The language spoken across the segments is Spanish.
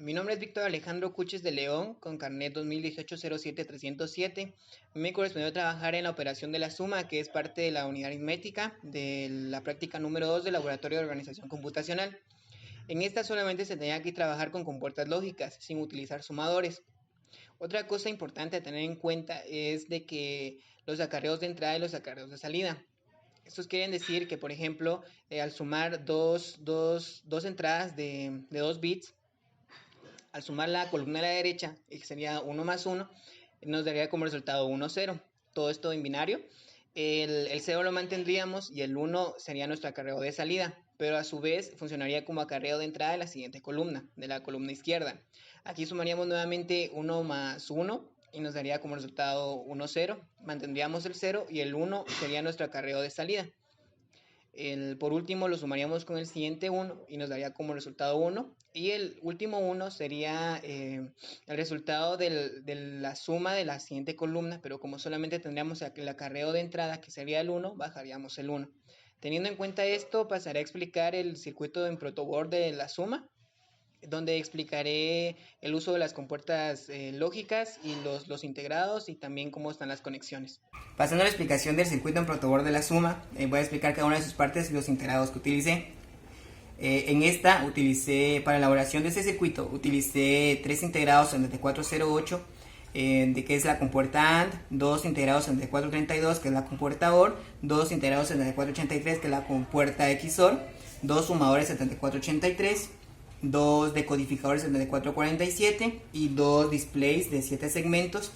Mi nombre es Víctor Alejandro Cuches de León, con carnet 2018-07-307. Me correspondió trabajar en la operación de la suma, que es parte de la unidad aritmética de la práctica número 2 del Laboratorio de Organización Computacional. En esta solamente se tenía que trabajar con compuertas lógicas, sin utilizar sumadores. Otra cosa importante a tener en cuenta es de que los acarreos de entrada y los acarreos de salida. Estos quieren decir que, por ejemplo, al sumar dos entradas de 2 bits, al sumar la columna a la derecha, que sería 1 más 1, nos daría como resultado 1, 0. Todo esto en binario. El 0 lo mantendríamos y el 1 sería nuestro acarreo de salida, pero a su vez funcionaría como acarreo de entrada de la siguiente columna, de la columna izquierda. Aquí sumaríamos nuevamente 1 más 1 y nos daría como resultado 1, 0. Mantendríamos el 0 y el 1 sería nuestro acarreo de salida. Por último lo sumaríamos con el siguiente 1 y nos daría como resultado 1. Y el último 1 sería el resultado de la suma de la siguiente columna, pero como solamente tendríamos el acarreo de entrada, que sería el 1, bajaríamos el 1. Teniendo en cuenta esto, pasaré a explicar el circuito en protoboard de la suma, donde explicaré el uso de las compuertas lógicas y los integrados y también cómo están las conexiones. Pasando a la explicación del circuito en protoboard de la suma, voy a explicar cada una de sus partes y los integrados que utilicé. En esta utilicé, para la elaboración de este circuito, utilicé 3 integrados en 3408, de que es la compuerta AND, 2 integrados en 3432, que es la compuerta OR, 2 integrados en 3483, que es la compuerta XOR, 2 sumadores 7483, 2 decodificadores 7447 y 2 displays de 7 segmentos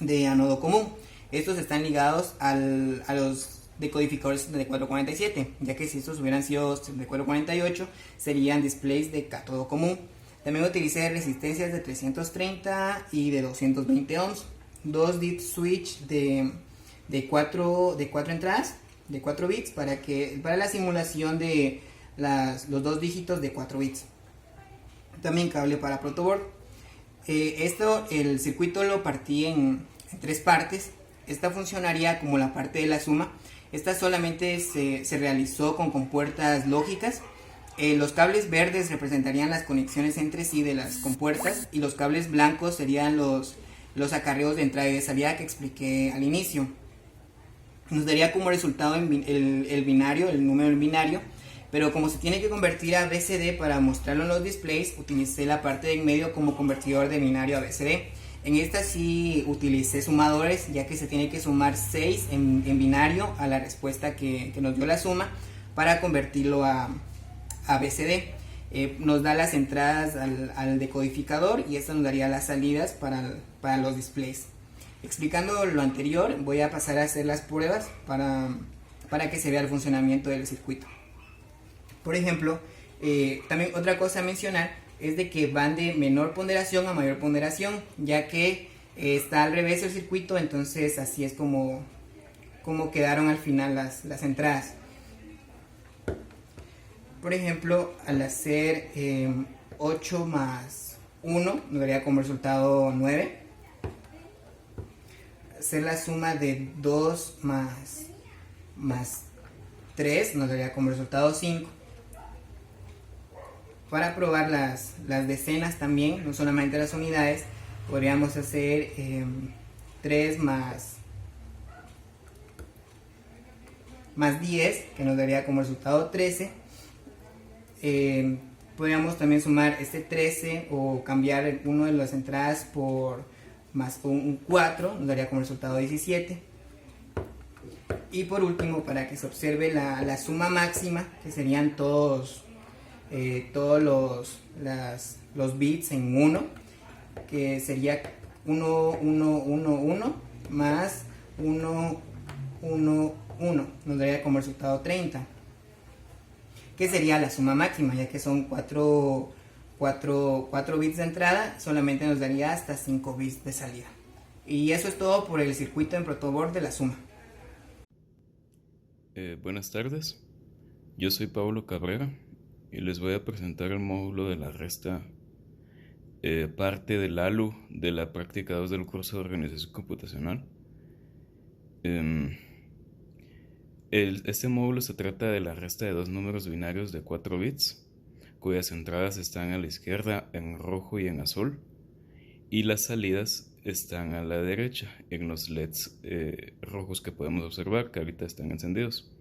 de anodo común. Estos están ligados a los decodificadores 7447, ya que si estos hubieran sido 7448 serían displays de cátodo común. También utilicé resistencias de 330 y de 220 ohms, 2 DIT switch de 4 entradas, de 4 bits, para la simulación de los dos dígitos de 4 bits. También cable para protoboard. El circuito lo partí en 3 partes. Esta funcionaría como la parte de la suma. Esta solamente se realizó con compuertas lógicas. Los cables verdes representarían las conexiones entre sí de las compuertas y los cables blancos serían los acarreos de entrada y de salida que expliqué al inicio. Nos daría como resultado el binario, el número en binario, pero como se tiene que convertir a BCD para mostrarlo en los displays, utilicé la parte de en medio como convertidor de binario a BCD. En esta sí utilicé sumadores, ya que se tiene que sumar 6 en binario a la respuesta que nos dio la suma para convertirlo a BCD. Nos da las entradas al decodificador y esto nos daría las salidas para los displays. Explicando lo anterior, voy a pasar a hacer las pruebas para que se vea el funcionamiento del circuito. Por ejemplo, también otra cosa a mencionar es de que van de menor ponderación a mayor ponderación, ya que está al revés el circuito, entonces así es como quedaron al final las entradas. Por ejemplo, al hacer 8 más 1 nos daría como resultado 9. Hacer la suma de 2 más 3 nos daría como resultado 5. Para probar las decenas también, no solamente las unidades, podríamos hacer 3 más 10, que nos daría como resultado 13. Podríamos también sumar este 13 o cambiar uno de las entradas por más un 4, nos daría como resultado 17. Y por último, para que se observe la suma máxima, que serían todos los bits en 1, que sería 1, 1, 1, 1 más 1, 1, 1, nos daría como resultado 30, que sería la suma máxima, ya que son 4 bits de entrada, solamente nos daría hasta 5 bits de salida. Y eso es todo por el circuito en protoboard de la suma. Buenas tardes, yo soy Pablo Cabrera y les voy a presentar el módulo de la resta, parte del ALU de la práctica 2 del curso de organización computacional. Este módulo se trata de la resta de dos números binarios de 4 bits. cuyas entradas están a la izquierda en rojo y en azul, y las salidas están a la derecha en los LEDs rojos que podemos observar, que ahorita están encendidos.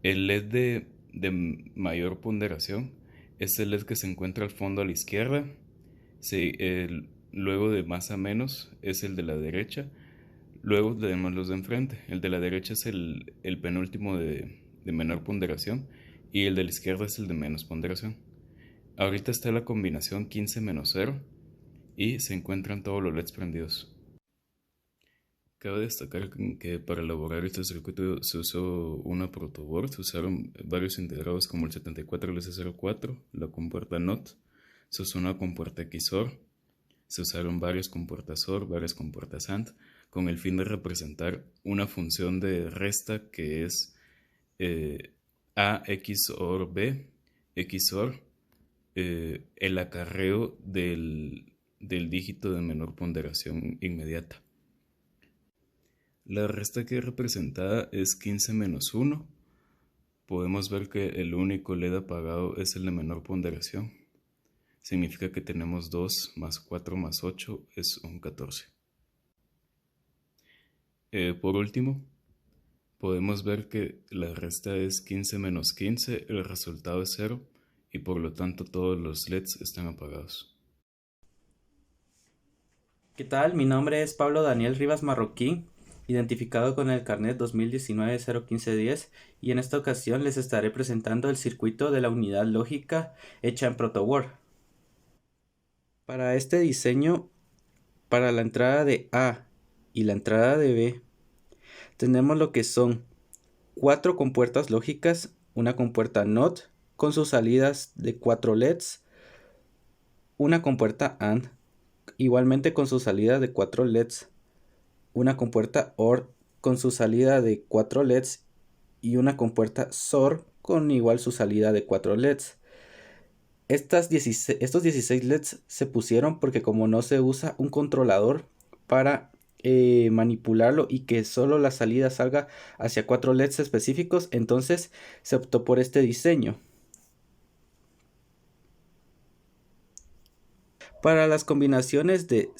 El LED de mayor ponderación es el LED que se encuentra al fondo a la izquierda. Luego de más a menos es el de la derecha. Luego tenemos los de enfrente. El de la derecha es el penúltimo de menor ponderación y el de la izquierda es el de menos ponderación. Ahorita está la combinación 15-0 y se encuentran todos los LEDs prendidos. Cabe destacar que para elaborar este circuito se usó una protoboard, se usaron varios integrados como el 74LC04, la compuerta NOT, se usó una compuerta XOR, se usaron varias compuertas OR, varias compuertas AND, con el fin de representar una función de resta que es A XOR B XOR el acarreo del dígito de menor ponderación inmediata. La resta aquí representada es 15-1. Podemos ver que el único LED apagado es el de menor ponderación. Significa que tenemos 2 más 4 más 8 es un 14. Por último, podemos ver que la resta es 15-15, el resultado es 0 y por lo tanto todos los LEDs están apagados. ¿Qué tal? Mi nombre es Pablo Daniel Rivas Marroquín, identificado con el carnet 2019-01510, y en esta ocasión les estaré presentando el circuito de la unidad lógica hecha en protoboard. Para este diseño, para la entrada de A y la entrada de B, tenemos lo que son 4 compuertas lógicas, una compuerta NOT con sus salidas de 4 LEDs, una compuerta AND igualmente con su salida de 4 LEDs, una compuerta OR con su salida de 4 LEDs y una compuerta SOR con igual su salida de 4 LEDs. Estos 16 LEDs se pusieron porque como no se usa un controlador para manipularlo y que solo la salida salga hacia 4 LEDs específicos, entonces se optó por este diseño. Para las combinaciones de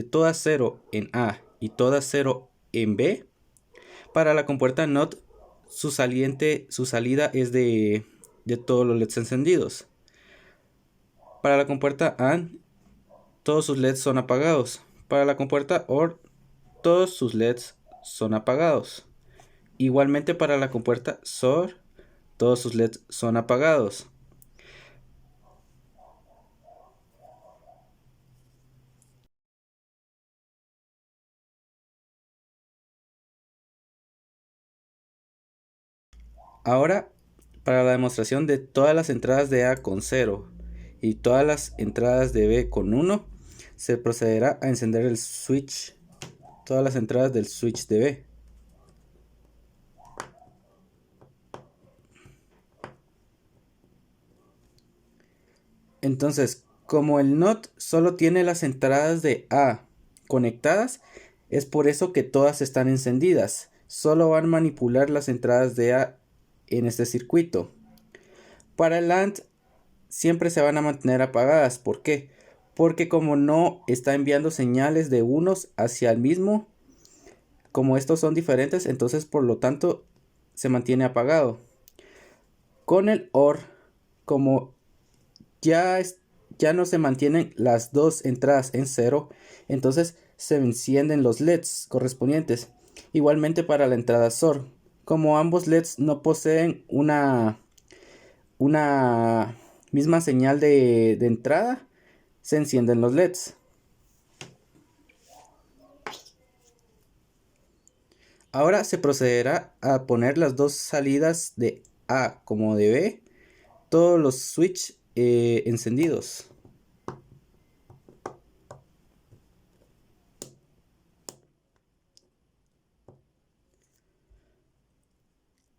todas 0 en A y todas 0 en B, para la compuerta NOT su salida es de todos los LEDs encendidos. Para la compuerta AND todos sus LEDs son apagados. Para la compuerta OR todos sus LEDs son apagados. Igualmente para la compuerta SOR todos sus LEDs son apagados. Ahora, para la demostración de todas las entradas de A con 0 y todas las entradas de B con 1, se procederá a encender el switch, todas las entradas del switch de B. Entonces, como el NOT solo tiene las entradas de A conectadas, es por eso que todas están encendidas. Solo van a manipular las entradas de A en este circuito. Para el AND siempre se van a mantener apagadas. ¿Por qué? Porque como no está enviando señales de unos hacia el mismo, como estos son diferentes, entonces por lo tanto se mantiene apagado. Con el OR, como ya no se mantienen las dos entradas en 0, entonces se encienden los LEDs correspondientes. Igualmente para la entrada SOR, como ambos LEDs no poseen una misma señal de entrada, se encienden los LEDs. Ahora se procederá a poner las dos salidas de A como de B, todos los switches encendidos.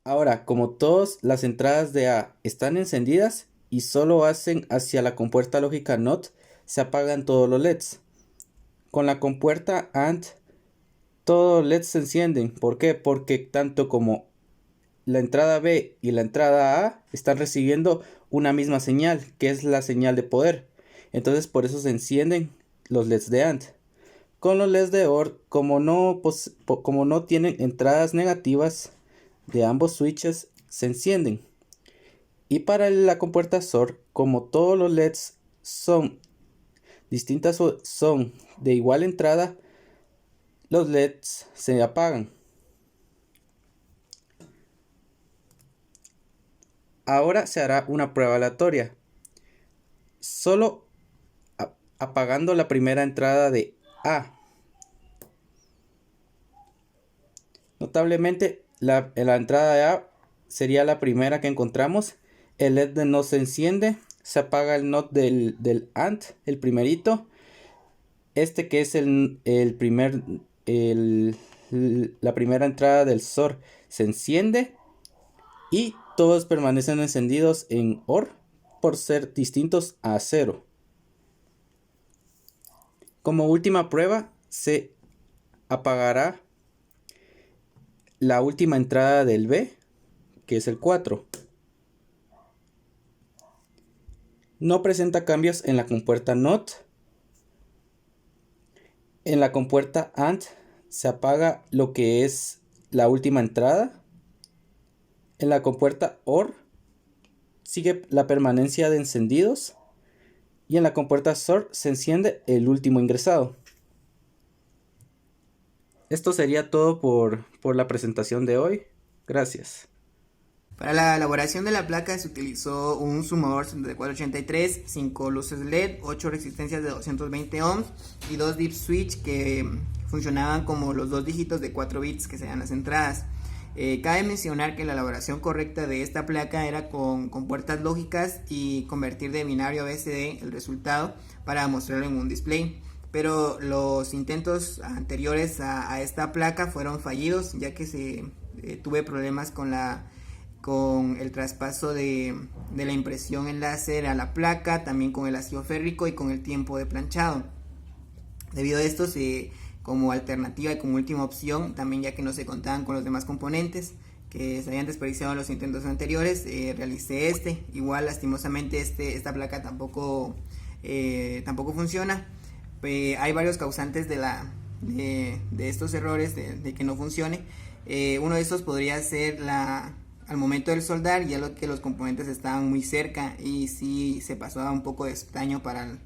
Ahora, como todas las entradas de A están encendidas y solo hacen hacia la compuerta lógica NOT, se apagan todos los LEDs. Con la compuerta AND, todos los LEDs se encienden. ¿Por qué? Porque tanto como la entrada B y la entrada A están recibiendo una misma señal, que es la señal de poder. Entonces por eso se encienden los LEDs de AND. Con los LEDs de OR, como no tienen entradas negativas de ambos switches, se encienden. Y para la compuerta SOR, como todos los LEDs son distintas o son de igual entrada, los LEDs se apagan. Ahora se hará una prueba aleatoria. Solo apagando la primera entrada de A. Notablemente, la entrada de A sería la primera que encontramos. El LED de no se enciende. Se apaga el NOT del AND, el primerito. Este que es la primera entrada del SOR se enciende. Y todos permanecen encendidos en OR por ser distintos a 0. Como última prueba, se apagará la última entrada del B, que es el 4. No presenta cambios en la compuerta NOT. En la compuerta AND se apaga lo que es la última entrada. En la compuerta OR sigue la permanencia de encendidos. Y en la compuerta SOR se enciende el último ingresado. Esto sería todo por la presentación de hoy. Gracias. Para la elaboración de la placa se utilizó un sumador 7483, 5 luces LED, 8 resistencias de 220 ohms y 2 dip switch que funcionaban como los 2 dígitos de 4 bits que serían las entradas. Cabe mencionar que la elaboración correcta de esta placa era con puertas lógicas y convertir de binario a BCD el resultado para mostrarlo en un display. Pero los intentos anteriores a esta placa fueron fallidos, ya que tuve problemas con el traspaso de la impresión en láser a la placa, también con el ácido férrico y con el tiempo de planchado. Debido a esto, como alternativa y como última opción, también ya que no se contaban con los demás componentes que se habían desperdiciado en los intentos anteriores, realicé igual lastimosamente esta placa tampoco funciona. Hay varios causantes de estos errores de que no funcione. Uno de estos podría ser al momento del soldar, ya que los componentes estaban muy cerca y sí se pasaba un poco de estaño para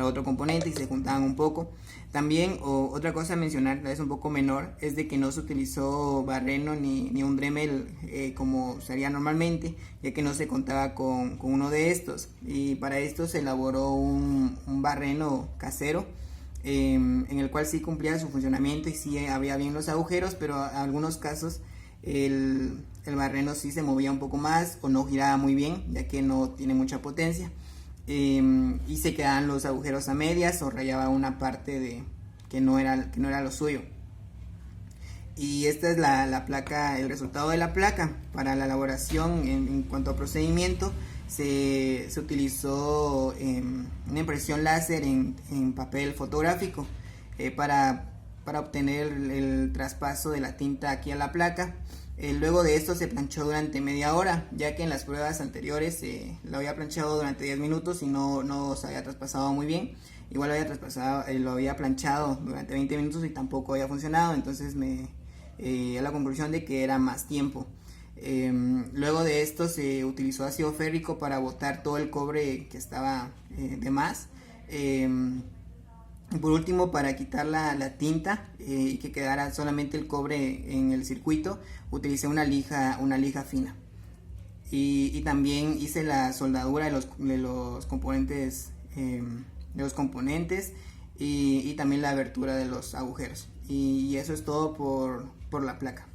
otro componente y se juntaban un poco. También otra cosa a mencionar, es un poco menor, es de que no se utilizó barreno ni un Dremel como se haría normalmente, ya que no se contaba con uno de estos, y para esto se elaboró un barreno casero en el cual sí cumplía su funcionamiento y sí abría bien los agujeros, pero en algunos casos el barreno sí se movía un poco más o no giraba muy bien, ya que no tiene mucha potencia. Y se quedaban los agujeros a medias o rayaba una parte que no era lo suyo. Y esta es la placa, el resultado de la placa. Para la elaboración en cuanto a procedimiento, se utilizó una impresión láser en papel fotográfico para obtener el traspaso de la tinta aquí a la placa. Luego de esto se planchó durante media hora, ya que en las pruebas anteriores lo había planchado durante 10 minutos y no se había traspasado muy bien. Igual lo había planchado durante 20 minutos y tampoco había funcionado, entonces a la conclusión de que era más tiempo. Luego de esto se utilizó ácido férrico para botar todo el cobre que estaba de más. Por último, para quitar la tinta y que quedara solamente el cobre en el circuito, utilicé una lija fina. Y también hice la soldadura de los componentes, y también la abertura de los agujeros. Y eso es todo por la placa.